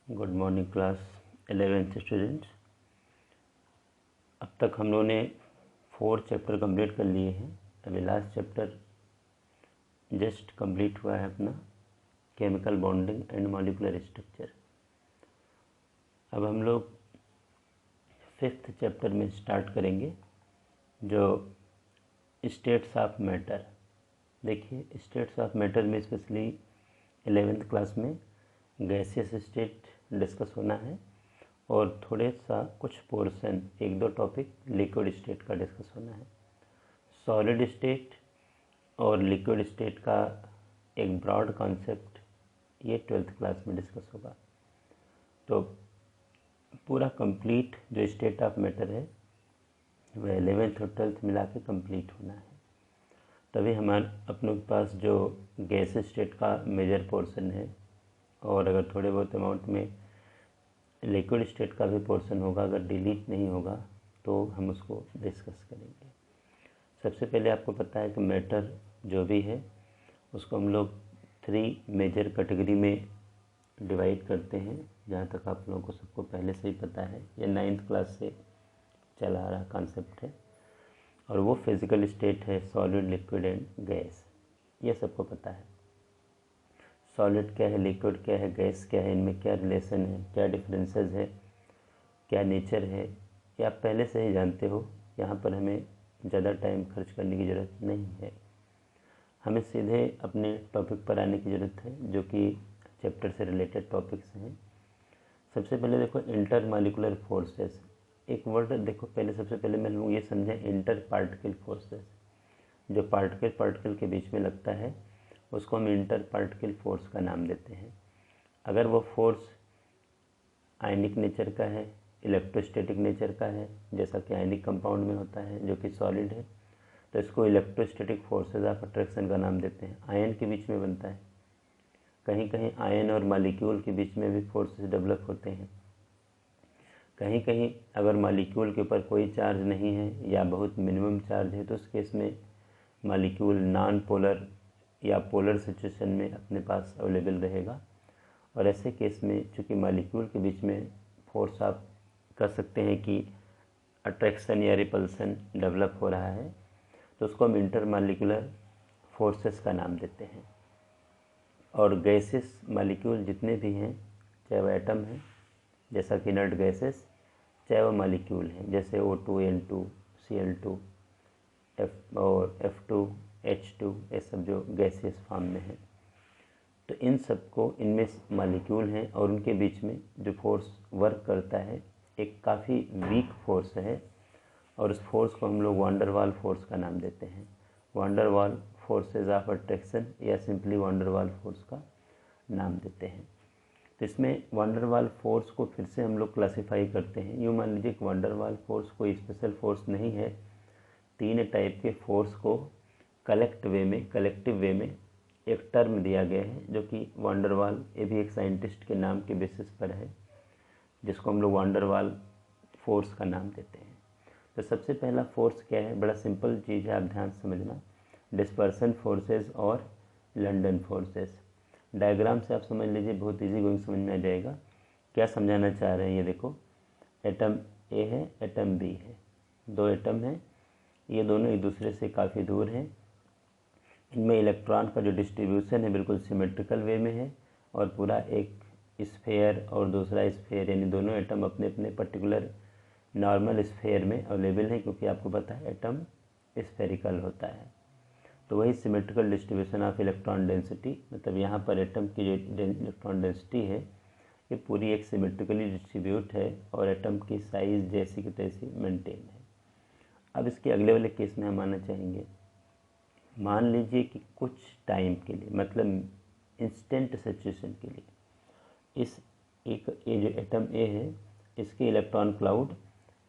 Good morning class 11th students. अब तक हम लोगों ने 4 चैप्टर कंप्लीट कर लिए हैं। अभी लास्ट चैप्टर जस्ट कंप्लीट हुआ है अपना, chemical bonding and molecular structure. अब हम लोग 5th चैप्टर में स्टार्ट करेंगे, जो स्टेट्स ऑफ मैटर। देखिए, स्टेट्स ऑफ मैटर में स्पेशली 11th क्लास में गैसियस स्टेट डिस्कस होना है और थोड़े सा कुछ पोर्शन, 1-2 टॉपिक लिक्विड स्टेट का डिस्कस होना है। सॉलिड स्टेट और लिक्विड स्टेट का एक ब्रॉड कॉन्सेप्ट ये 12th क्लास में डिस्कस होगा। तो पूरा कंप्लीट जो स्टेट ऑफ मैटर है वह 11th और 12th मिला के कम्प्लीट होना है। तभी हमारे अपनों के पास जो गैस स्टेट का मेजर पोर्शन है और अगर थोड़े बहुत अमाउंट में लिक्विड स्टेट का भी पोर्शन होगा, अगर डिलीट नहीं होगा तो हम उसको डिस्कस करेंगे। सबसे पहले आपको पता है कि मैटर जो भी है उसको हम लोग 3 मेजर कैटेगरी में डिवाइड करते हैं, जहाँ तक आप लोगों को सबको पहले से ही पता है। ये 9th क्लास से चला आ रहा कॉन्सेप्ट है और वो फिज़िकल स्टेट है सॉलिड, लिक्विड एंड गैस। ये सबको पता है। सॉलिड क्या है, लिक्विड क्या है, गैस क्या है, इनमें क्या रिलेशन है, क्या डिफरेंसेस है, क्या नेचर है, ये आप पहले से ही जानते हो। यहाँ पर हमें ज़्यादा टाइम खर्च करने की ज़रूरत नहीं है, हमें सीधे अपने टॉपिक पर आने की ज़रूरत है, जो कि चैप्टर से रिलेटेड टॉपिक्स हैं। सबसे पहले देखो, इंटर मॉलिक्यूलर फोर्सेस। एक वर्ड देखो, पहले सबसे पहले मैं लोग ये समझें, इंटर पार्टिकल फोर्सेस। जो पार्टिकल के बीच में लगता है उसको हम इंटर पार्टिकल फोर्स का नाम देते हैं। अगर वो फोर्स आयनिक नेचर का है, इलेक्ट्रोस्टैटिक नेचर का है, जैसा कि आयनिक कंपाउंड में होता है जो कि सॉलिड है, तो इसको इलेक्ट्रोस्टैटिक फोर्सेस ऑफ अट्रैक्शन का नाम देते हैं। आयन के बीच में बनता है, कहीं कहीं आयन और मॉलिक्यूल के बीच में भी फोर्सेस डेवलप होते हैं। कहीं कहीं अगर मॉलिक्यूल के ऊपर कोई चार्ज नहीं है या बहुत मिनिमम चार्ज है तो उस केस में मॉलिक्यूल नॉन पोलर या पोलर सिचुएशन में अपने पास अवेलेबल रहेगा। और ऐसे केस में चूँकि मॉलिक्यूल के बीच में फोर्स आप कर सकते हैं कि अट्रैक्शन या रिपल्सन डेवलप हो रहा है, तो उसको हम इंटर मॉलिक्यूलर फोर्सेस का नाम देते हैं। और गैसेस मॉलिक्यूल जितने भी हैं, चाहे वो एटम है जैसा कि इनर्ट गैसेस, चाहे वो मॉलिक्यूल हैं जैसे O2, N2, Cl2 और F2, H2, ये सब जो गैसियस फॉर्म में है, तो इन सबको, इनमें मॉलिक्यूल हैं और उनके बीच में जो फोर्स वर्क करता है एक काफ़ी वीक फोर्स है और उस फोर्स को हम लोग वांडर वाल फोर्स का नाम देते हैं। वांडर वाल फोर्सेज ऑफ अट्रैक्शन या सिंपली वांडर वाल फोर्स का नाम देते हैं। तो इसमें वांडर वाल फोर्स को फिर से हम लोग क्लासीफाई करते हैं। यूँ मान लीजिए कि वांडर वाल फोर्स कोई स्पेशल फोर्स नहीं है, 3 टाइप के फोर्स को कलेक्टिव वे में एक टर्म दिया गया है, जो कि वांडर वाल, ये भी एक साइंटिस्ट के नाम के बेसिस पर है, जिसको हम लोग वांडर वाल फोर्स का नाम देते हैं। तो सबसे पहला फोर्स क्या है, बड़ा सिंपल चीज़ है, आप ध्यान से समझना, डिस्पर्सन फोर्सेस और लंडन फोर्सेस। डायग्राम से आप समझ लीजिए, बहुत इजी गोइंग समझ में आ जाएगा क्या समझाना चाह रहे हैं। ये देखो, एटम ए है, एटम बी है, 2 एटम हैं, ये दोनों एक दूसरे से काफ़ी दूर हैं। इनमें इलेक्ट्रॉन का जो डिस्ट्रीब्यूशन है बिल्कुल सिमेट्रिकल वे में है और पूरा एक स्फेयर और दूसरा स्फेयर, यानी दोनों एटम अपने अपने पर्टिकुलर नॉर्मल स्फेयर में अवेलेबल है, क्योंकि आपको पता है एटम स्फेरिकल होता है। तो वही symmetrical distribution of electron density, मतलब यहाँ पर एटम की जो इलेक्ट्रॉन डेंसिटी है ये पूरी एक सिमेट्रिकली डिस्ट्रीब्यूट है और एटम की साइज़ जैसी की तैसी मेंटेन है। अब इसके अगले वाले केस में हम आना चाहेंगे, मान लीजिए कि कुछ टाइम के लिए, मतलब इंस्टेंट सिचुएशन के लिए, इस एक ये जो एटम ए है इसके इलेक्ट्रॉन क्लाउड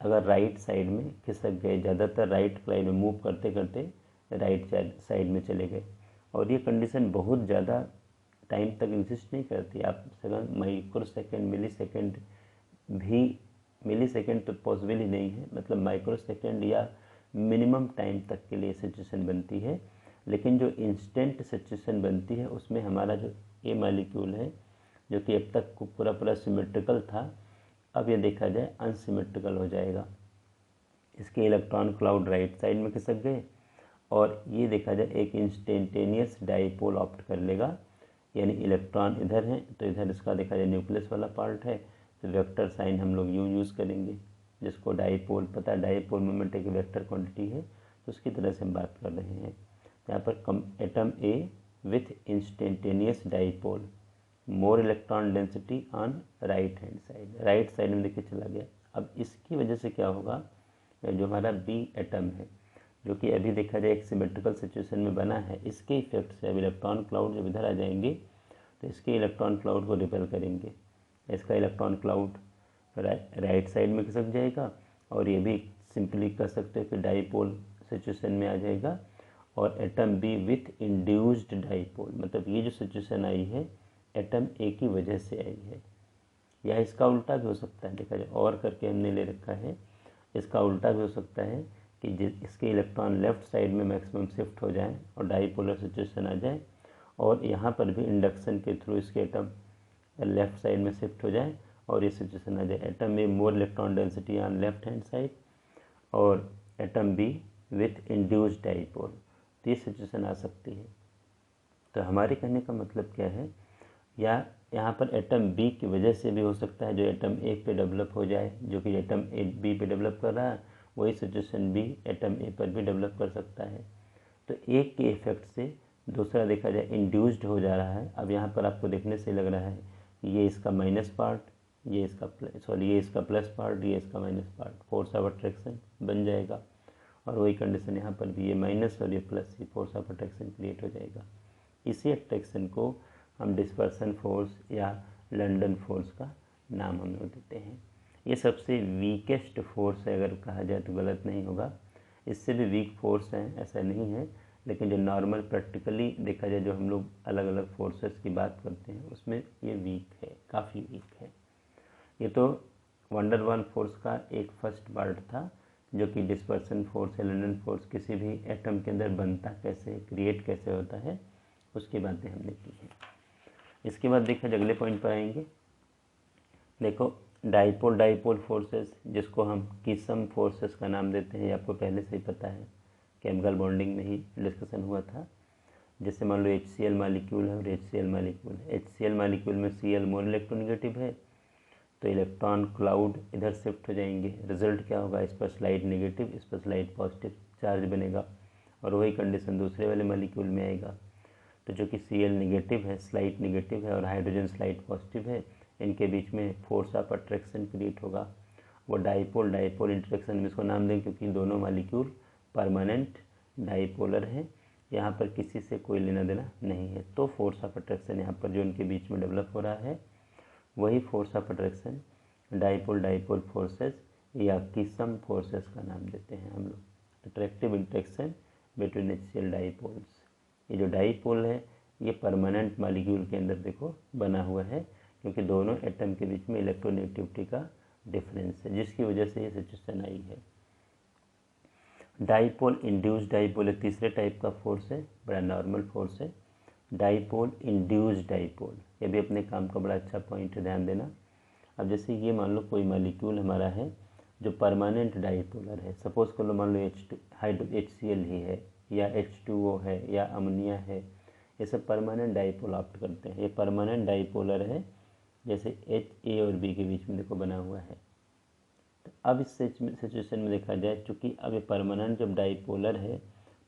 अगर राइट साइड में खिसक गए, ज़्यादातर राइट साइड में मूव करते करते राइट साइड में चले गए, और ये कंडीशन बहुत ज़्यादा टाइम तक एग्जिस्ट नहीं करती। आप सेकंड, माइक्रो सेकेंड, मिली सेकेंड तो पॉसिबल ही नहीं है, मतलब माइक्रो सेकेंड या मिनिमम टाइम तक के लिए सिचुएशन बनती है। लेकिन जो इंस्टेंट सिचुएशन बनती है उसमें हमारा जो ए मॉलिक्यूल है जो कि अब तक पूरा पूरा सिमेट्रिकल था, अब ये देखा जाए अनसिमेट्रिकल हो जाएगा। इसके इलेक्ट्रॉन क्लाउड राइट साइड में खिसक गए और ये देखा जाए एक इंस्टेंटेनियस डाइपोल ऑप्ट कर लेगा, यानी इलेक्ट्रॉन इधर है तो इधर इसका देखा जाए न्यूक्लियस वाला पार्ट है, तो वेक्टर साइन हम लोग यूज़ करेंगे, जिसको डाइपोल पता है, डाइपोल मोमेंट एक वेक्टर क्वांटिटी है, तो उसकी तरह से हम बात कर रहे हैं। यहाँ पर atom A with instantaneous dipole, more electron density on right hand side, right side में देखिए चला गया। अब इसकी वजह से क्या होगा, जो हमारा बी एटम है जो कि अभी देखा जाए एक सिमेट्रिकल सिचुएशन में बना है, इसके इफेक्ट से अब इलेक्ट्रॉन क्लाउड जब इधर आ जाएंगे तो इसके इलेक्ट्रॉन क्लाउड को रिपेल करेंगे। इसका इलेक्ट्रॉन क्लाउड राइट साइड में खिसक जाएगा और ये भी सिंपली कह सकते हो कि डाइपोल सिचुएशन में आ जाएगा। और atom B with induced dipole, मतलब ये जो सिचुएशन आई है एटम ए की वजह से आई है, या इसका उल्टा भी हो सकता है, देखा जाए और करके हमने ले रखा है, इसका उल्टा भी हो सकता है कि इसके इलेक्ट्रॉन लेफ़्ट साइड में मैक्सिमम शिफ्ट हो जाए और डाइपोलर सिचुएशन आ जाए, और यहाँ पर भी इंडक्शन के थ्रू इसके एटम लेफ़्ट साइड में शिफ्ट हो जाए और ये सिचुएशन आ जाए, एटम में more electron density on left hand side और atom B with induced dipole, तो ये सिचुएशन आ सकती है। तो हमारे कहने का मतलब क्या है, या यहाँ पर एटम बी की वजह से भी हो सकता है जो एटम ए पे डेवलप हो जाए, जो कि एटम ए बी पे डेवलप कर रहा है वही सिचुएशन बी एटम ए पर भी डेवलप कर सकता है। तो एक के इफेक्ट से दूसरा देखा जाए इंड्यूस्ड हो जा रहा है। अब यहाँ पर आपको देखने से लग रहा है कि ये इसका माइनस पार्ट, ये इसका प्लस पार्ट, ये इसका minus part, force of attraction बन जाएगा। और वही कंडीशन यहाँ पर भी, ये माइनस और ये प्लस, ये फोर्स ऑफ अट्रैक्शन क्रिएट हो जाएगा। इसी अट्रैक्शन को हम डिस्पर्सन फोर्स या लंडन फोर्स का नाम हम लोग देते हैं। ये सबसे वीकेस्ट फोर्स है, अगर कहा जाए तो गलत नहीं होगा, इससे भी वीक फोर्स है ऐसा नहीं है, लेकिन जो नॉर्मल प्रैक्टिकली देखा जाए जो हम लोग अलग अलग फोर्सेस की बात करते हैं उसमें ये वीक है, काफ़ी वीक है। ये तो वंडर वन फोर्स का एक फर्स्ट पार्ट था, जो कि डिस्पर्सन फोर्स या लंडन फोर्स किसी भी एटम के अंदर बनता कैसे, क्रिएट कैसे होता है, उसकी बातें हमने की हैं। इसके बाद देखा अगले पॉइंट पर आएंगे। देखो डाइपोल फोर्सेस, जिसको हम किसम फोर्सेस का नाम देते हैं, ये आपको पहले से ही पता है, केमिकल बॉन्डिंग में ही डिस्कशन हुआ था। जैसे मान लो HCl मालिक्यूल है और HCl मालिक्यूल है, HCl मालिक्यूल में Cl मोर इलेक्ट्रोनेगेटिव है, तो इलेक्ट्रॉन क्लाउड इधर शिफ्ट हो जाएंगे, रिजल्ट क्या होगा, इस पर स्लाइड नेगेटिव, इस पर स्लाइड पॉजिटिव चार्ज बनेगा, और वही कंडीशन दूसरे वाले मालिक्यूल में आएगा। तो जो कि Cl नेगेटिव है, स्लाइड नेगेटिव है, और हाइड्रोजन स्लाइड पॉजिटिव है, इनके बीच में फोर्स ऑफ अट्रैक्शन क्रिएट होगा। वो डाइपोल इंटरेक्शन में इसको नाम दें, क्योंकि दोनों मालिक्यूल परमानेंट डाइपोलर हैं, यहाँ पर किसी से कोई लेना देना नहीं है। तो फोर्स ऑफ अट्रैक्शन यहाँ पर जो इनके बीच में डेवलप हो रहा है वही force of attraction dipole forces या किसम फोर्सेस का नाम देते हैं हम लोग, attractive interaction between HCl dipoles. ये जो डाइपोल है ये परमानेंट मालिक्यूल के अंदर देखो बना हुआ है, क्योंकि दोनों एटम के बीच में इलेक्ट्रोनेगेटिविटी का डिफरेंस है, जिसकी वजह से ये सिचुएशन आई है। डाइपोल इंड्यूस्ड डाइपोल एक तीसरे टाइप का फोर्स है, बड़ा नॉर्मल फोर्स है। डाइपोल इंड्यूस्ड डाइपोल, ये भी अपने काम का बड़ा अच्छा पॉइंट है, ध्यान देना। अब जैसे ये मान लो कोई मालिक्यूल हमारा है जो परमानेंट डाइपोलर है, सपोज कर लो मान लो HCl ही है या H2O है या अमोनिया है, ये सब परमानेंट डाइपोल ऑप्ट करते हैं। ये परमानेंट डाइपोलर है, जैसे A और B के बीच में देखो बना हुआ है। तो अब इस सिचुएशन में देखा जाए, चूँकि अब ये परमानेंट जब डाइपोलर है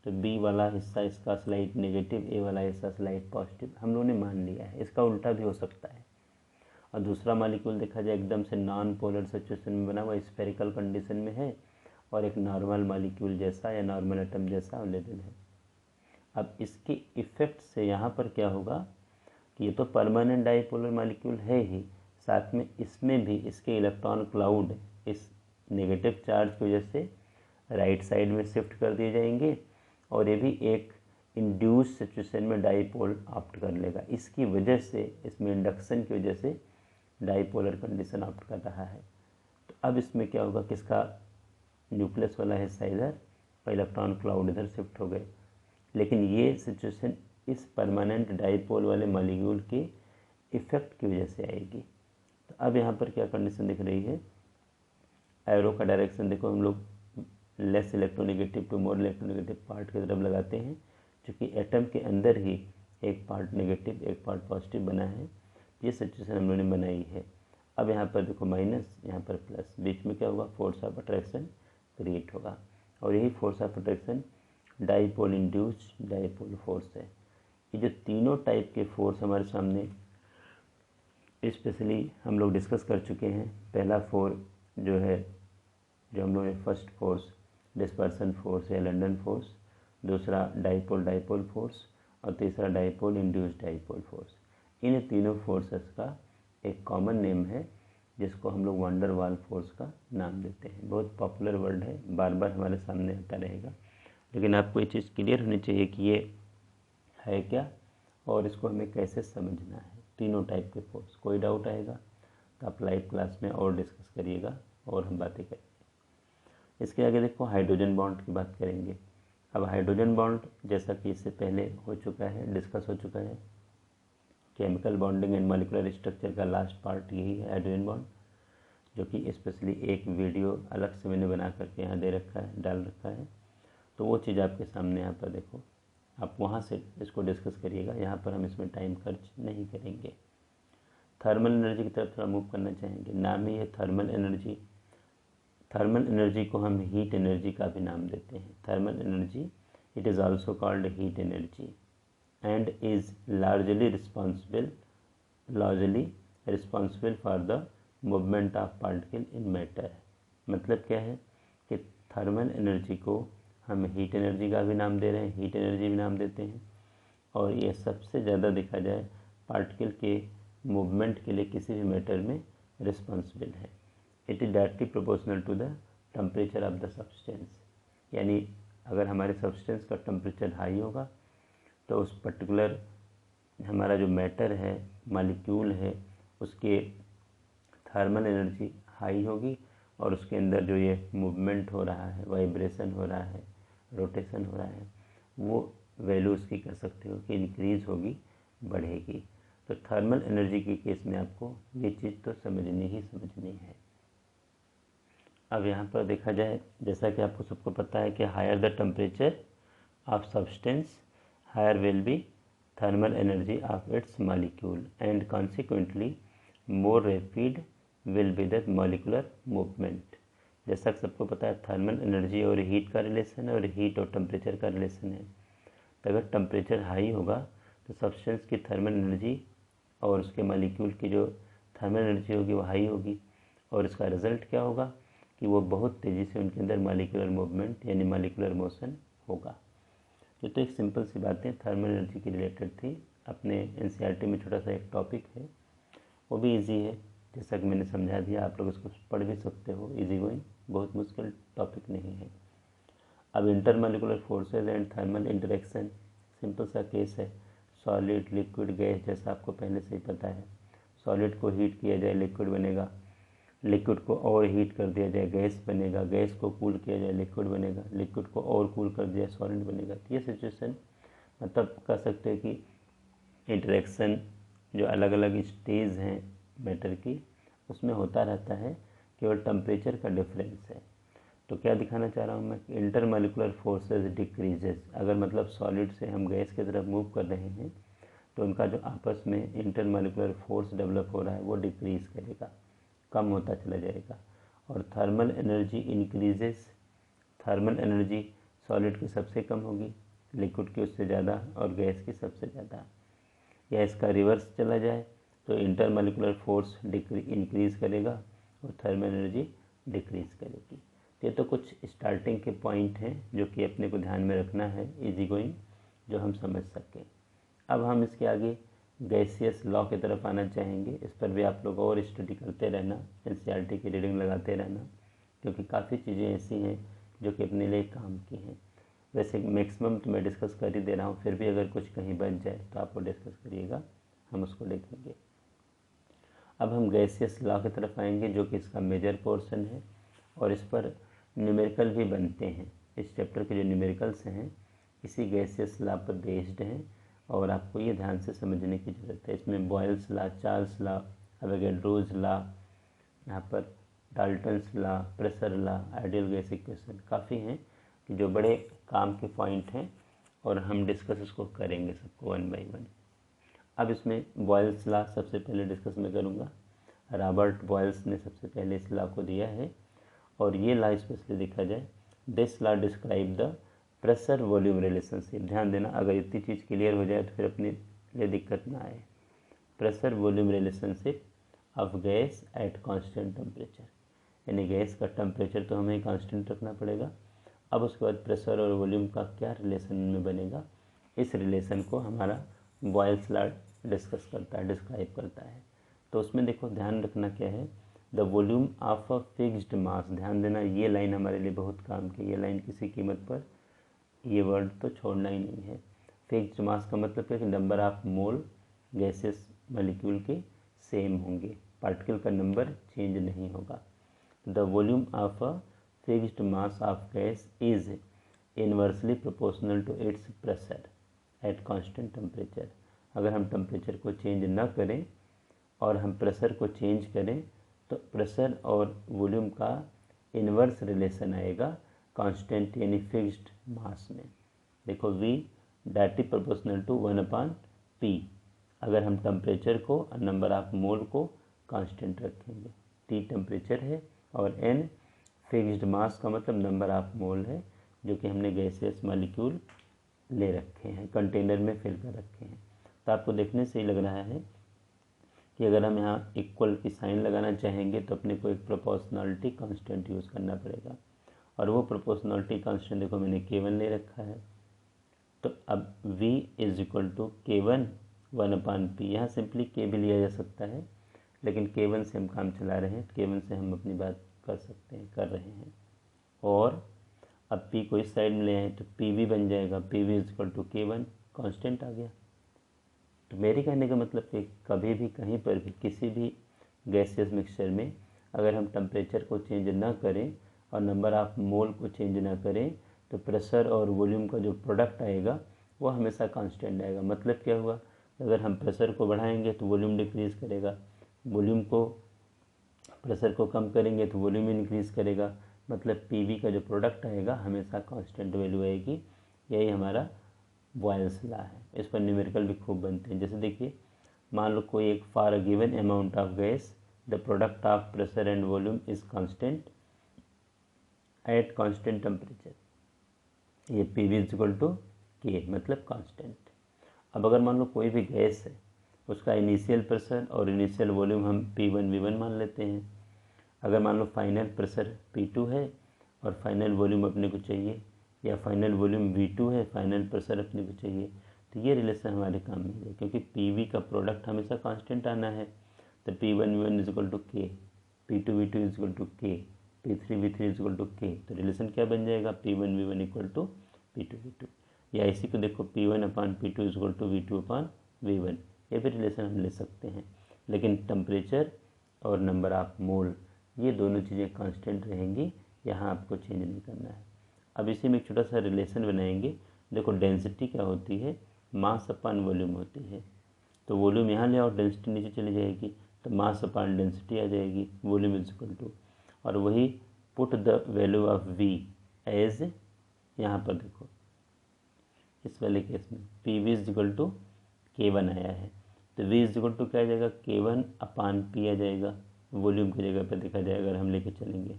तो B वाला हिस्सा इसका स्लाइड नेगेटिव, A वाला हिस्सा स्लाइड पॉजिटिव हम लोगों ने मान लिया है। इसका उल्टा भी हो सकता है। और दूसरा मालिक्यूल देखा जाए एकदम से नॉन पोलर सिचुएशन में बना हुआ, स्फेरिकल कंडीशन में है, और एक नॉर्मल मालिक्यूल जैसा या नॉर्मल एटम जैसा अवेलेबल है। अब इसके इफ़ेक्ट से यहाँ पर क्या होगा कि ये तो परमानेंट डाइपोलर मालिक्यूल है ही, साथ में इसमें भी इसके इलेक्ट्रॉन क्लाउड इस नेगेटिव चार्ज की वजह से राइट साइड में शिफ्ट कर दिए जाएंगे, और ये भी एक इंड्यूस सिचुएशन में डाइपोल ऑप्ट कर लेगा। इसकी वजह से इसमें इंडक्शन की वजह से डाइपोलर कंडीशन ऑप्ट कर रहा है। तो अब इसमें क्या होगा, किसका न्यूक्लियस वाला हिस्सा इधर और इलेक्ट्रॉन क्लाउड इधर शिफ्ट हो गए। लेकिन ये सिचुएशन इस परमानेंट डाइपोल वाले मॉलिक्यूल के इफ़ेक्ट की वजह से आएगी। तो अब यहाँ पर क्या कंडीशन दिख रही है, एरो का डायरेक्शन देखो हम लोग less electronegative to more electronegative part की तरफ लगाते हैं, क्योंकि एटम के अंदर ही एक पार्ट नेगेटिव एक पार्ट पॉजिटिव बना है। ये सिचुएशन हम लोगों ने बनाई है। अब यहाँ पर देखो माइनस, यहाँ पर प्लस, बीच में क्या होगा, फोर्स ऑफ अट्रैक्शन क्रिएट होगा। और यही force of attraction dipole induced dipole force है। ये जो तीनों टाइप के फोर्स हमारे सामने स्पेशली हम लोग डिस्कस कर चुके हैं। पहला फोर्स जो है, जो हम लोग ने फर्स्ट फोर्स डिस्पर्सन फोर्स या लंडन फोर्स, दूसरा डाइपोल डाइपोल फोर्स, और तीसरा डाइपोल इंड्यूस्ड डाइपोल फोर्स। इन तीनों फोर्सेस का एक कॉमन नेम है जिसको हम लोग वंडर वाल फोर्स का नाम देते हैं। बहुत पॉपुलर वर्ड है, बार बार हमारे सामने आता रहेगा, लेकिन आपको ये चीज़ क्लियर होनी चाहिए कि ये है क्या और इसको हमें कैसे समझना है। तीनों टाइप के फोर्स, कोई डाउट आएगा तो आप लाइव क्लास में और डिस्कस करिएगा और हम बातें करेंगे। इसके आगे देखो हाइड्रोजन बॉन्ड की बात करेंगे। अब हाइड्रोजन बॉन्ड जैसा कि इससे पहले हो चुका है, डिस्कस हो चुका है, chemical bonding and molecular structure का लास्ट पार्ट यही है हाइड्रोजन बॉन्ड, जो कि स्पेशली एक वीडियो अलग से मैंने बना करके यहाँ दे रखा है, डाल रखा है। तो वो चीज़ आपके सामने यहाँ पर देखो, आप वहाँ से इसको डिस्कस करिएगा। यहाँ पर हम इसमें टाइम खर्च नहीं करेंगे। थर्मल एनर्जी की तरफ थोड़ा मूव करना चाहेंगे। नाम ही है थर्मल एनर्जी। थर्मल एनर्जी को हम हीट एनर्जी का भी नाम देते हैं। Thermal energy it is also called heat energy and is largely responsible for the movement of particle in matter. मतलब क्या है कि थर्मल एनर्जी को हम हीट एनर्जी का भी नाम दे रहे हैं, हीट एनर्जी भी नाम देते हैं, और ये सबसे ज़्यादा देखा जाए पार्टिकल के मूवमेंट के लिए किसी भी मैटर में रिस्पॉन्सिबल है। It is directly proportional to the temperature of the substance. यानी अगर हमारे सब्सटेंस का टेम्परेचर हाई होगा तो उस पर्टिकुलर हमारा जो मैटर है, मॉलिक्यूल है, उसके थर्मल एनर्जी हाई होगी और उसके अंदर जो ये मूवमेंट हो रहा है, वाइब्रेशन हो रहा है, रोटेशन हो रहा है, वो वैल्यू उसकी कह सकते हो कि इंक्रीज़ होगी, बढ़ेगी। तो थर्मल एनर्जी के केस में आपको ये चीज़ तो समझनी है। अब यहाँ पर देखा जाए, जैसा कि आपको सबको पता है कि higher the temperature of substance higher will be thermal energy of its molecule and consequently more rapid will be the molecular movement. जैसा कि सबको पता है थर्मल एनर्जी और हीट का रिलेशन है और हीट और टेम्परेचर का रिलेशन है। तो अगर टेम्परेचर हाई होगा तो सब्सटेंस की थर्मल एनर्जी और उसके मॉलिक्यूल की जो थर्मल एनर्जी होगी वो हाई होगी, और इसका रिज़ल्ट क्या होगा कि वो बहुत तेज़ी से उनके अंदर मॉलिक्यूलर मूवमेंट यानी मॉलिक्यूलर मोशन होगा। ये तो एक सिंपल सी बातें थर्मल एनर्जी की रिलेटेड थी। अपने एनसीईआरटी में छोटा सा एक टॉपिक है, वो भी इजी है, जैसा कि मैंने समझा दिया, आप लोग इसको पढ़ भी सकते हो, इजी गोइंग, बहुत मुश्किल टॉपिक नहीं है। अब intermolecular forces and thermal interaction, simple सा केस है, सॉलिड लिक्विड गैस, जैसा आपको पहले से ही पता है। सॉलिड को हीट किया जाए लिक्विड बनेगा, लिक्विड को और हीट कर दिया जाए गैस बनेगा, गैस को कूल किया जाए लिक्विड बनेगा, लिक्विड को और कूल कर दिया सॉलिड बनेगा। तो ये सिचुएशन मतलब कह सकते हैं कि इंटरेक्शन जो अलग अलग स्टेज हैं मैटर की, उसमें होता रहता है, केवल टेम्परेचर का डिफरेंस है। तो क्या दिखाना चाह रहा हूँ मैं, इंटरमॉलिक्यूलर फोर्सेस डिक्रीजेस। अगर मतलब सॉलिड से हम गैस की तरफ मूव कर रहे हैं तो उनका जो आपस में इंटरमॉलिक्यूलर फोर्स डेवलप हो रहा है वो डिक्रीज़ करेगा, कम होता चला जाएगा। और thermal energy increases, thermal energy solid की सबसे कम होगी, लिक्विड की उससे ज़्यादा और गैस की सबसे ज़्यादा। या इसका रिवर्स चला जाए तो इंटरमॉलिक्यूलर फोर्स इंक्रीज़ करेगा और थर्मल एनर्जी डिक्रीज़ करेगी। ये तो कुछ स्टार्टिंग के पॉइंट हैं जो कि अपने को ध्यान में रखना है, इजी गोइंग, जो हम समझ सकें। अब हम इसके आगे गैसियस लॉ की तरफ आना चाहेंगे। इस पर भी आप लोग और स्टडी करते रहना, एनसीईआरटी की रीडिंग लगाते रहना, क्योंकि काफ़ी चीज़ें ऐसी हैं जो कि अपने लिए काम की हैं। वैसे मैक्सिमम तो मैं डिस्कस कर ही दे रहा हूँ, फिर भी अगर कुछ कहीं बच जाए तो आप वो डिस्कस करिएगा, हम उसको देखेंगे। अब हम गैसियस लॉ की तरफ आएंगे जो कि इसका मेजर पोर्शन है, और इस पर न्यूमेरिकल भी बनते हैं। इस चैप्टर के जो न्यूमेरिकल्स हैं इसी गैसियस लॉ पर बेस्ड हैं, और आपको ये ध्यान से समझने की ज़रूरत है। इसमें Boyle's law, Charles law, Avogadro's law, यहाँ पर Dalton's law, pressure law, ideal gas equation काफ़ी हैं कि जो बड़े काम के पॉइंट हैं और हम डिस्कस इसको करेंगे सबको वन बाय वन। अब इसमें बॉयल्स लॉ सबसे पहले डिस्कस मैं करूँगा। रॉबर्ट बॉयल्स ने सबसे पहले इस लॉ को दिया है और ये लॉ स्पेशली देखा जाए, this law describe the pressure volume relationship. ध्यान देना, अगर इतनी चीज़ क्लियर हो जाए तो फिर अपने लिए दिक्कत ना आए। Pressure volume relationship of gas at constant temperature, यानी गैस का टेम्परेचर तो हमें कांस्टेंट रखना पड़ेगा। अब उसके बाद प्रेशर और वॉल्यूम का क्या रिलेशन में बनेगा, इस रिलेशन को हमारा बॉयल्स लॉ डिस्कस करता है, डिस्क्राइब करता है। तो उसमें देखो ध्यान रखना क्या है, the volume of a fixed मास। ध्यान देना, ये लाइन हमारे लिए बहुत काम की, ये लाइन किसी कीमत पर ये वर्ड तो छोड़ना ही नहीं है। फिक्स्ड मास का मतलब क्या कि number of mole gases molecule के सेम होंगे, पार्टिकल का नंबर चेंज नहीं होगा। The volume of a fixed mass of gas is inversely proportional to its pressure at constant temperature. अगर हम टेम्परेचर को चेंज ना करें और हम प्रेशर को चेंज करें तो प्रेशर और वॉल्यूम का इन्वर्स रिलेशन आएगा कांस्टेंट यानी फिक्स्ड मास में। देखो V directly proportional to 1/P। अगर हम टेम्परेचर को और नंबर ऑफ मोल को कांस्टेंट रखेंगे, T टेम्परेचर है और N फिक्स्ड मास का मतलब नंबर ऑफ मोल है जो कि हमने गैसेस मॉलिक्यूल ले रखे हैं, कंटेनर में फिल कर रखे हैं। तो आपको देखने से ही लग रहा है कि अगर हम यहाँ इक्वल की साइन लगाना चाहेंगे तो अपने को एक प्रोपोर्शनलिटी कांस्टेंट यूज़ करना पड़ेगा और वो प्रोपोर्शनलिटी कांस्टेंट देखो मैंने K1 ले रखा है। तो अब V is equal to K1 1/P। यहाँ सिंपली K भी लिया जा सकता है लेकिन K1 से हम काम चला रहे हैं, K1 से हम अपनी बात कर सकते हैं, कर रहे हैं। और अब P को इस साइड में ले आए तो PV बन जाएगा, PV is equal to K1, constant आ गया। तो मेरे कहने का मतलब कि कभी भी कहीं पर भी किसी भी गैसियस मिक्सचर में अगर हम टेम्परेचर को चेंज ना करें और नंबर ऑफ मोल को चेंज ना करें तो प्रेशर और वॉल्यूम का जो प्रोडक्ट आएगा वो हमेशा कांस्टेंट आएगा। मतलब क्या हुआ, अगर हम प्रेशर को बढ़ाएंगे तो वॉल्यूम डिक्रीज़ करेगा, वॉल्यूम को प्रेशर को कम करेंगे तो वॉल्यूम इंक्रीज़ करेगा, मतलब PV का जो प्रोडक्ट आएगा हमेशा कांस्टेंट वैल्यू आएगी। यही हमारा बॉयल्स लॉ है। इस पर न्यूमेरिकल भी खूब बनते हैं। जैसे देखिए, मान लो कोई एक for a given amount of gas the product of pressure and volume is constant at constant temperature, ये PV is equal to K मतलब कांस्टेंट। अब अगर मान लो कोई भी गैस है, उसका इनिशियल प्रेशर और इनिशियल वॉल्यूम हम P1 V1 मान लेते हैं। अगर मान लो फाइनल प्रेशर P2 है और फाइनल वॉल्यूम अपने को चाहिए, या फाइनल वॉल्यूम V2 है, फाइनल प्रेशर अपने को चाहिए, तो ये रिलेशन हमारे काम में है क्योंकि PV का प्रोडक्ट हमेशा कांस्टेंट आना है। तो P1 V1 is equal to K, P2 V2 is equal to K, P3 V3 is equal to K। तो रिलेशन क्या बन जाएगा, P1 V1 equal to P2 V2। या इसी को देखो P1/P2 is equal to V2/V1, ये भी रिलेशन हम ले सकते हैं। लेकिन टेम्परेचर और नंबर ऑफ मोल ये दोनों चीज़ें कांस्टेंट रहेंगी, यहाँ आपको चेंज नहीं करना है। अब इसी में एक छोटा सा रिलेशन बनाएंगे। देखो डेंसिटी क्या होती है, मास अपान वॉल्यूम होती है। तो वॉल्यूम यहाँ ले आओ, डेंसिटी नीचे चली जाएगी, तो मास अपान डेंसिटी आ जाएगी, वॉल्यूम इज इक्वल टू। और वही put the value of V as, यहाँ पर देखो इस वाले केस में PV is equal to K1 आया है, तो V इज इक्वल टू क्या आ जाएगा, K1/P आ जाएगा। वॉल्यूम की जगह पर देखा जाए अगर हम लेके चलेंगे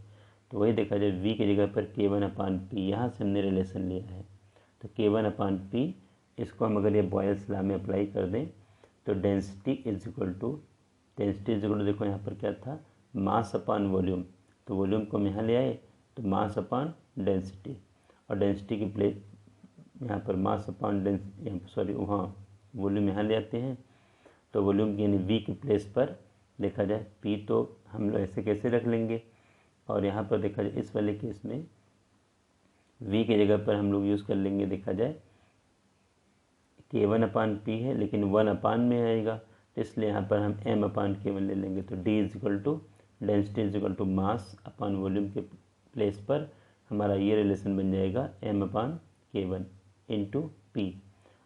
तो वही देखा जाए V की जगह पर K1/P, यहाँ से हमने रिलेशन लिया है। तो K1/P, इसको हम अगर ये बॉयल्स लॉ में अप्लाई कर दें तो डेंसिटी इज इक्वल टू, देखो यहाँ पर क्या था, मास अपान वॉल्यूम। तो वॉल्यूम को हम यहाँ ले आए तो मास अपान डेंसिटी, और डेंसिटी की प्लेस यहाँ पर मास अपान वहाँ वॉल्यूम यहाँ ले आते हैं। तो वॉल्यूम यानी V की प्लेस पर देखा जाए P तो हम लोग ऐसे कैसे रख लेंगे, और यहाँ पर देखा जाए इस वाले केस में V की जगह पर हम लोग यूज़ कर लेंगे, देखा जाए K1/P है लेकिन 1 में आएगा, तो इसलिए यहाँ पर हम M/K1 ले लेंगे। तो D is equal to density is equal to mass upon volume के प्लेस पर हमारा ये रिलेशन बन जाएगा M/K1 इंटू P।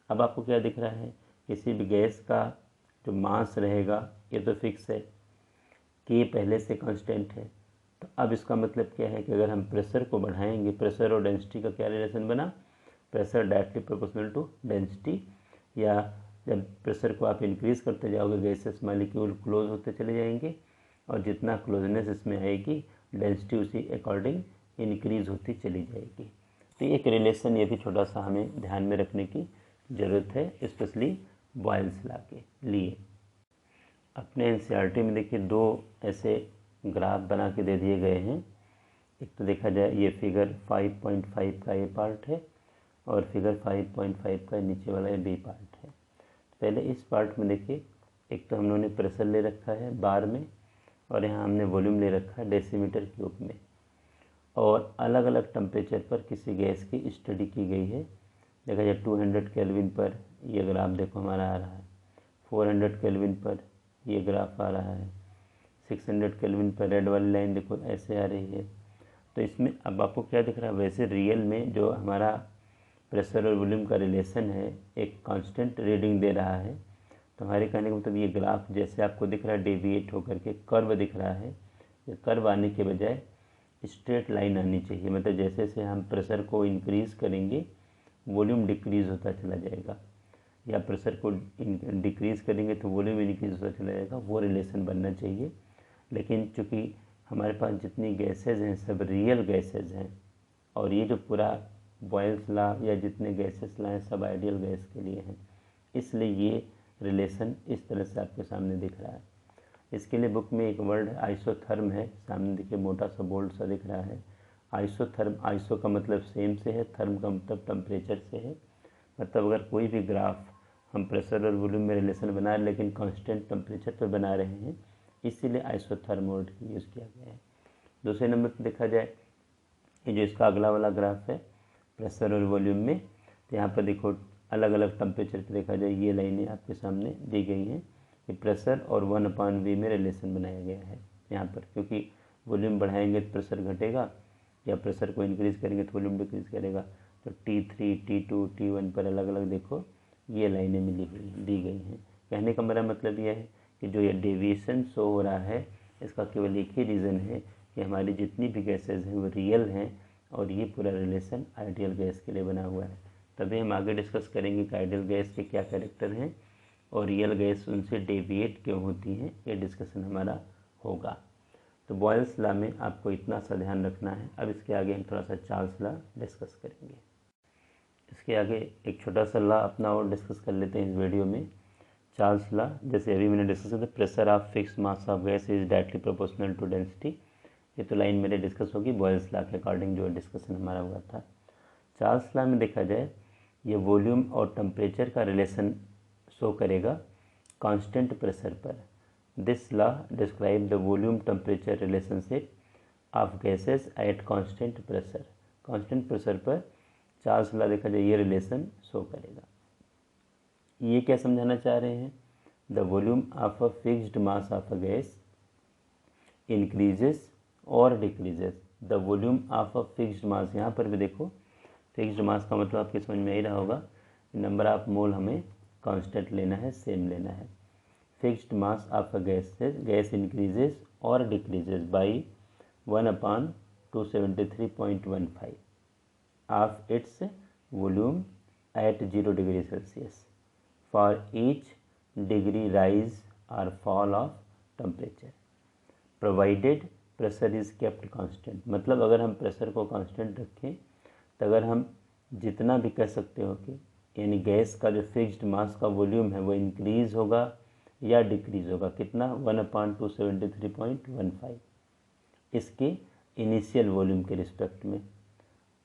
अब आपको क्या दिख रहा है, किसी भी गैस का जो मास रहेगा ये तो फिक्स है, कि पहले से कांस्टेंट है। तो अब इसका मतलब क्या है कि अगर हम प्रेशर को बढ़ाएंगे, प्रेशर और डेंसिटी का क्या रिलेशन बना, pressure directly proportional to density, या जब प्रेशर को आप इंक्रीज़ करते जाओगे गैसेस मॉलिक्यूल क्लोज होते चले जाएंगे, और जितना क्लोजनेस इसमें आएगी डेंसिटी उसी अकॉर्डिंग इंक्रीज़ होती चली जाएगी। तो एक रिलेशन ये भी छोटा सा हमें ध्यान में रखने की ज़रूरत है, स्पेशली बॉयल्स लॉ के लिए। अपने एनसीईआरटी में देखिए दो ऐसे ग्राफ बना के दे दिए गए हैं। एक तो देखा जाए ये फिगर 5.5 का ए पार्ट है और फिगर 5.5 का नीचे वाला ये बी पार्ट है। पहले इस पार्ट में देखिए, एक तो हम लोगों ने प्रेशर ले रखा है बार में, और यहाँ हमने वॉल्यूम ले रखा है डेसीमीटर क्यूब में, और अलग अलग टेम्परेचर पर किसी गैस की स्टडी की गई है। देखा जाए 200 केल्विन पर ये ग्राफ देखो हमारा आ रहा है, 400 केल्विन पर ये ग्राफ आ रहा है, 600 केल्विन पर रेड वाली लाइन देखो ऐसे आ रही है। तो इसमें अब आपको क्या दिख रहा है, वैसे रियल में जो हमारा प्रेशर और वॉल्यूम का रिलेशन है एक कांस्टेंट रीडिंग दे रहा है। तो हमारे कहने का मतलब ये ग्राफ जैसे आपको दिख रहा है डेविएट होकर के कर्व दिख रहा है, ये कर्व आने के बजाय स्ट्रेट लाइन आनी चाहिए। मतलब जैसे जैसे हम प्रेशर को इंक्रीज़ करेंगे वॉल्यूम डिक्रीज़ होता चला जाएगा, या प्रेशर को डिक्रीज़ करेंगे तो वॉल्यूम इंक्रीज़ होता चला जाएगा, वो रिलेशन बनना चाहिए। लेकिन चूँकि हमारे पास जितनी गैसेज हैं सब रियल गैसेज हैं, और ये जो पूरा बॉयल्स लॉ या जितने गैसेस लॉ हैं सब आइडियल गैस के लिए हैं, इसलिए ये रिलेशन इस तरह से आपके सामने दिख रहा है। इसके लिए बुक में एक वर्ड है आइसोथर्म है, सामने देखिए मोटा सा बोल्ड सा दिख रहा है। आइसोथर्म, आइसो का मतलब सेम से है, थर्म का मतलब टेम्परेचर से है। मतलब अगर कोई भी ग्राफ हम प्रेशर और वॉल्यूम में रिलेशन बना रहे लेकिन कांस्टेंट टेम्परेचर पर बना रहे हैं, इसीलिए आइसोथर्म वर्ड यूज़ किया गया है। दूसरे नंबर पर देखा जाए ये जो इसका अगला वाला ग्राफ है प्रेशर और वॉल्यूम में, तो यहाँ पर देखो अलग अलग टेम्परेचर पर देखा जाए ये लाइनें आपके सामने दी गई हैं कि प्रेशर और 1/V में रिलेशन बनाया गया है यहाँ पर, क्योंकि वॉल्यूम बढ़ाएंगे तो प्रेशर घटेगा, या प्रेशर को इंक्रीज़ करेंगे तो वॉल्यूम डिक्रीज़ करेगा। तो T3, T2, T1 पर अलग अलग देखो ये लाइनें मिली हुई दी गई हैं। कहने का मेरा मतलब यह है कि जो ये डेविएशन शो हो रहा है इसका केवल एक ही रीज़न है कि हमारी जितनी भी गैसेज हैं वो रियल हैं, और ये पूरा रिलेशन आइडियल गैस के लिए बना हुआ है। तभी हम आगे डिस्कस करेंगे कि आइडियल गैस के क्या कैरेक्टर हैं और रियल गैस उनसे डेविएट क्यों होती हैं, ये डिस्कशन हमारा होगा। तो बॉयल्स लॉ में आपको इतना सा ध्यान रखना है। अब इसके आगे हम थोड़ा सा चार्ल्स लॉ डिस्कस करेंगे। इसके आगे एक छोटा सा लॉ अपना और डिस्कस कर लेते हैं इस वीडियो में। चार्ल्स लॉ, जैसे अभी मैंने डिस्कस किया pressure of fix mass of gas is directly proportional to density, ये तो लाइन मेरे डिस्कस होगी बॉयल्स लॉ के अकॉर्डिंग जो डिस्कशन हमारा हुआ था। चार्ल्स लॉ में देखा जाए ये वॉल्यूम और टेम्परेचर का रिलेशन शो करेगा कांस्टेंट प्रेशर पर। This law describe the volume temperature relationship of gases at constant pressure. Constant pressure पर चार्ल्स लॉ देखा जाए ये रिलेशन शो करेगा। ये क्या समझाना चाह रहे हैं, the volume of a fixed mass of a gas increases और decreases. The volume of a fixed mass, यहाँ पर भी देखो फिक्स्ड मास का मतलब आपके समझ में आ ही रहा होगा, नंबर ऑफ मोल हमें कांस्टेंट लेना है, सेम लेना है। Fixed mass of a gas increases और decreases by 1/273.15 of its volume at 0 degree Celsius for each degree rise और fall of temperature provided pressure is kept constant. मतलब अगर हम प्रेशर को कांस्टेंट रखें तो अगर हम जितना भी कह सकते हो कि यानी गैस का जो फिक्स्ड मास का वॉल्यूम है वो इंक्रीज़ होगा या डिक्रीज़ होगा, कितना 1/273.15 इसके इनिशियल वॉल्यूम के रिस्पेक्ट में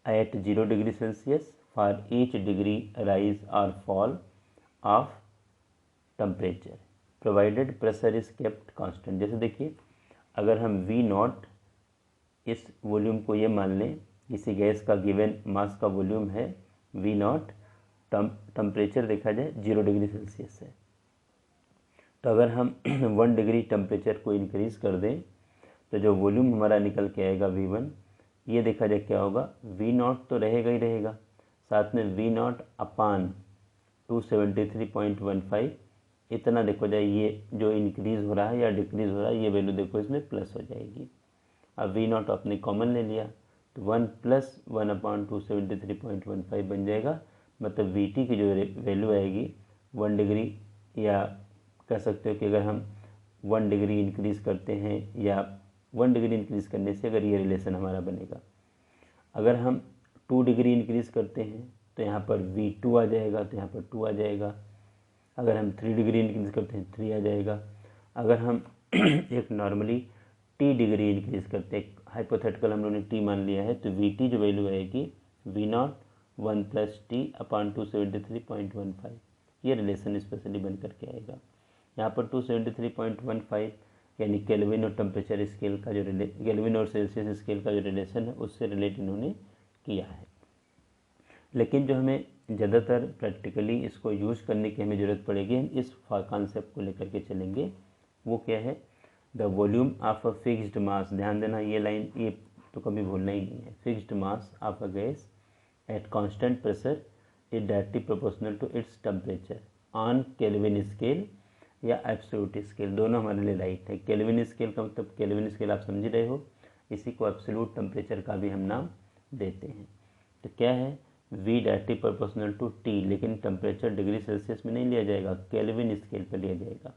at 0 degree Celsius for each degree rise और fall of temperature provided pressure is kept constant. जैसे देखिए अगर हम V0 इस वॉल्यूम को ये मान लें, किसी गैस का गिवन मास का वॉल्यूम है V0, टेम्परेचर देखा जाए 0 डिग्री सेल्सियस है, तो अगर हम 1 डिग्री टेम्परेचर को इंक्रीज़ कर दें तो जो वॉल्यूम हमारा निकल के आएगा V1, ये देखा जाए क्या होगा, V0 तो रहेगा ही रहेगा, साथ में V0 अपान 273.15 इतना देखो जाए, ये जो इंक्रीज़ हो रहा है या डिक्रीज़ हो रहा है ये वैल्यू देखो इसमें प्लस हो जाएगी। अब वी नॉट आपने कॉमन ले लिया तो 1 + 1/273.15 बन जाएगा। मतलब वी टी की जो वैल्यू आएगी 1 डिग्री, या कह सकते हो कि अगर हम 1 डिग्री इंक्रीज़ करते हैं या 1 डिग्री इंक्रीज़ करने से अगर ये रिलेशन हमारा बनेगा। अगर हम 2 डिग्री इंक्रीज़ करते हैं तो यहाँ पर V2 आ जाएगा, तो यहाँ पर 2 आ जाएगा। अगर हम 3 डिग्री इंक्रीज़ करते हैं 3 आ जाएगा। अगर हम एक नॉर्मली T डिग्री इंक्रीज़ करते हैं, हाइपोथेटिकल हम लोगों ने T मान लिया है, तो VT जो वैल्यू आएगी V0 1 + T/273.15, ये रिलेशन स्पेशली बन करके आएगा। यहाँ पर 273.15 यानी केल्विन और टेम्परेचर स्केल का जो केल्विन और सेल्सियस स्केल का जो रिलेशन है उससे रिलेट इन्होंने किया है। लेकिन जो हमें ज़्यादातर प्रैक्टिकली इसको यूज़ करने की हमें ज़रूरत पड़ेगी, हम इस कॉन्सेप्ट को लेकर के चलेंगे। वो क्या है? The volume of a fixed मास। ध्यान देना, ये लाइन ये तो कभी भूलना ही नहीं है। Fixed mass of a gas at constant pressure is directly proportional to its temperature on Kelvin scale या एब्सोल्यूट स्केल, दोनों हमारे लिए राइट है। केल्विन स्केल का मतलब केल्विन स्केल आप समझ रहे हो, इसी को एब्सोल्यूट टेम्परेचर का भी हम नाम देते हैं। तो क्या है? V directly proportional to T, लेकिन टेम्परेचर डिग्री सेल्सियस में नहीं लिया जाएगा, केल्विन स्केल पर लिया जाएगा।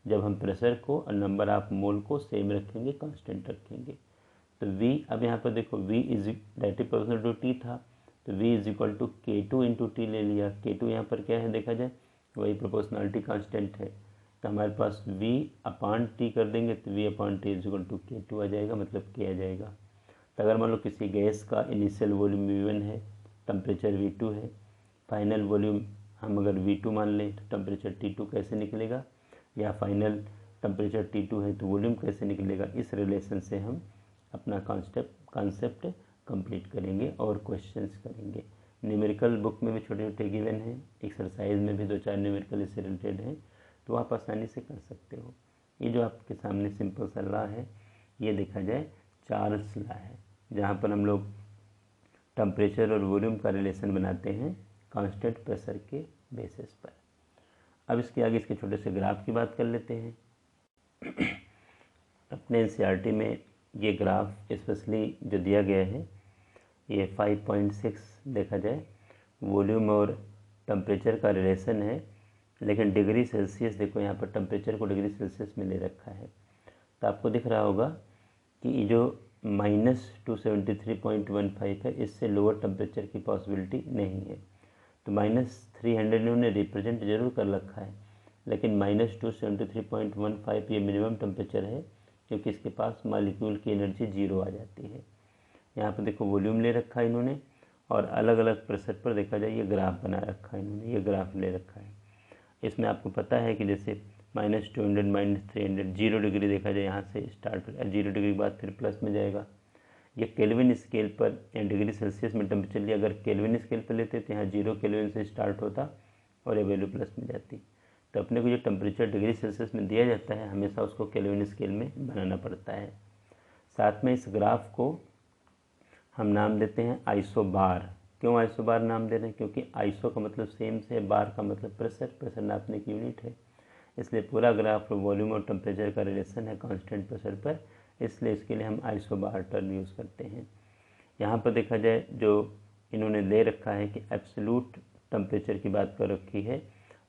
जब हम प्रेशर को और नंबर ऑफ मोल को सेम रखेंगे, कांस्टेंट रखेंगे। तो V, अब यहाँ पर देखो V is directly proportional to T था, तो V = K2 × T ले लिया। K2 यहाँ पर क्या है देखा जाए, वही प्रोपोर्शनलिटी कांस्टेंट है, तो हमारे पास V/T कर देंगे तो V/T = K2 आ जाएगा, मतलब K आ जाएगा। तो अगर मान लो किसी गैस का इनिशियल वॉल्यूम V1 है, टेम्परेचर V2 है, फाइनल वॉल्यूम हम अगर V2 मान लें तो टेम्परेचर T2 कैसे निकलेगा, या फाइनल टेम्परेचर T2 है तो वॉल्यूम कैसे निकलेगा। इस रिलेशन से हम अपना कॉन्सेप्ट कंप्लीट करेंगे और क्वेश्चंस करेंगे। न्यूमेरिकल बुक में भी छोटे छोटे गिवन हैं, एक्सरसाइज में भी 2-4 न्यूमेरिकल इससे रिलेटेड हैं, तो आप आसानी से कर सकते हो। ये जो आपके सामने सिंपल सा लॉ है, ये देखा जाए चार्ल्स लॉ है, जहाँ पर हम लोग टेम्परेचर और वॉल्यूम का रिलेशन बनाते हैं कांस्टेंट प्रेशर के बेसिस पर। अब इसके आगे इसके छोटे से ग्राफ की बात कर लेते हैं। अपने एनसीईआरटी में ये ग्राफ स्पेशली जो दिया गया है, ये 5.6 देखा जाए वॉल्यूम और टेम्परेचर का रिलेशन है, लेकिन डिग्री सेल्सियस देखो यहाँ पर टेम्परेचर को डिग्री सेल्सियस में ले रखा है। तो आपको दिख रहा होगा कि जो -273.15 है, इससे लोअर टेम्परेचर की पॉसिबिलिटी नहीं है। तो -300 इन्होंने रिप्रेजेंट जरूर कर रखा है, लेकिन -273.15 ये मिनिमम टेम्परेचर है, क्योंकि इसके पास मॉलिक्यूल की एनर्जी 0 आ जाती है। यहाँ पर देखो वॉल्यूम ले रखा है इन्होंने, और अलग अलग प्रेशर पर देखा जाए ये ग्राफ बना रखा है इन्होंने, ये ग्राफ ले रखा है। इसमें आपको पता है कि जैसे -200 -300 0 डिग्री देखा जाए यहाँ से स्टार्ट हो, 0 डिग्री के बाद फिर प्लस में जाएगा। ये केल्विन स्केल पर या डिग्री सेल्सियस में टेम्परेचर लिया, अगर केल्विन स्केल पर लेते तो यहाँ 0 केल्विन से स्टार्ट होता और ये वैल्यू प्लस में जाती। तो अपने को जो टेम्परेचर डिग्री सेल्सियस में दिया जाता है, हमेशा उसको केल्विन स्केल में बनाना पड़ता है। साथ में इस ग्राफ को हम नाम देते हैं आइसोबार। क्यों आइसोबार नाम दे रहे हैं? क्योंकि आइसो का मतलब सेम से, बार का मतलब प्रेशर, प्रेशर नापने की यूनिट है, इसलिए पूरा ग्राफ वॉल्यूम और टेम्परेचर का रिलेशन है कांस्टेंट प्रेशर पर, इसलिए इसके लिए हम आइसोबार टर्म यूज़ करते हैं। यहाँ पर देखा जाए जो इन्होंने ले रखा है कि एब्सोल्यूट टेम्परेचर की बात कर रखी है,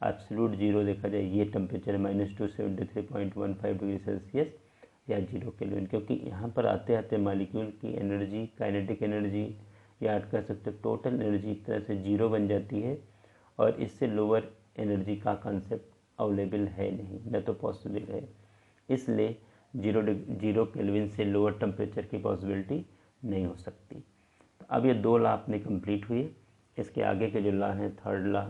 एब्सोल्यूट 0 देखा जाए ये टेम्परेचर -273.15 डिग्री सेल्सियस या 0 केल्विन, क्योंकि यहाँ पर आते आते मॉलिक्यूल की एनर्जी, काइनेटिक एनर्जी या आप कह सकते हो टोटल एनर्जी एक तरह से 0 बन जाती है, और इससे लोअर एनर्जी का कंसेप्ट अवेलेबल है नहीं, न तो पॉसिबल है। इसलिए 0 केल्विन से लोअर टेम्परेचर की पॉसिबिलिटी नहीं हो सकती। तो अब ये 2 लॉ अपने कंप्लीट हुए। इसके आगे के जो लॉ हैं, थर्ड लॉ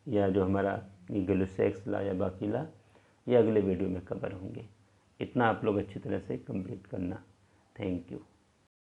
या जो हमारा गलुसैक्स लॉ या बाकी लॉ, ये अगले वीडियो में कवर होंगे। इतना आप लोग अच्छी तरह से कंप्लीट करना। Thank you.